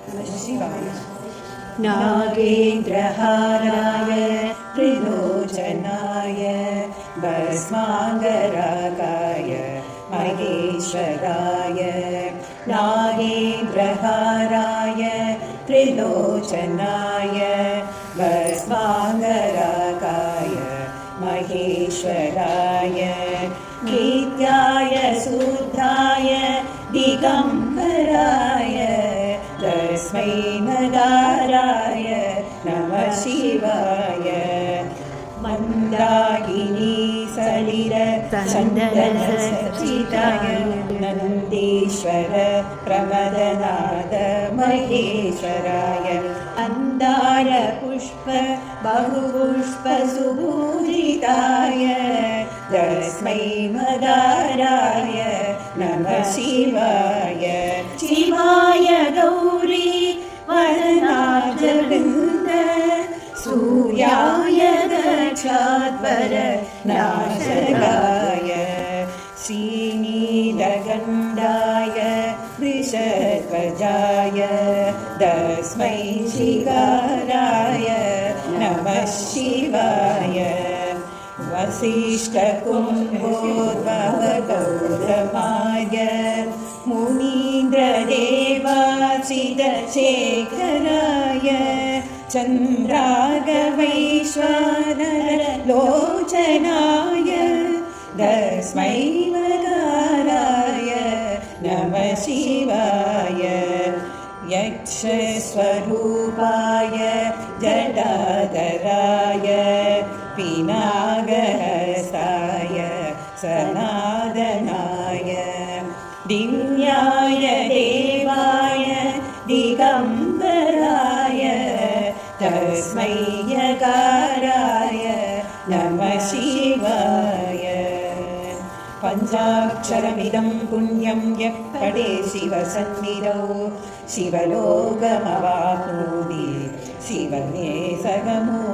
शिवाय। नागेन्द्रहाराय त्रिलोचनाय भस्माङ्गरागाय महेश्वराय। नागेन्द्रहाराय त्रिलोचनाय भस्माङ्गरागाय महेश्वराय। नित्याय शुद्धाय दिगम्बराय तस्मै नगाराय नमः शिवाय। मन्दाकिनी सलिल चन्दनसचिताय नन्दीश्वर प्रमदनाद महेश्वराय। अन्दार पुष्प बहुपुष्प सुपूजिताय तस्मै मदाराय नमः शिवाय। शिवाय गौरी वरनाथवृन्द सूर्याय दक्षाध्वर नाशकाय। श्रीनीलकण्ठाय वृषध्वजाय तस्मै शिकाराय नमः शिवाय। वसिष्ठकुम्भोद्भव गौतमाय मुनीन्द्रदेवासितशेखराय चन्द्रागवैश्वानर लोचनाय तस्मै मकाराय नमः शिवाय। यक्षस्वरूपाय जटाधराय पिनागहस्ताय सनातनाय। दिव्याय देवाय दिगम्बराय तस्मै यकाराय नमः शिवाय। पञ्चाक्षरमिदं पुण्यं यः पठे शिवसन्निधौ शिवलोकमवाप्नोति शिवने सगमो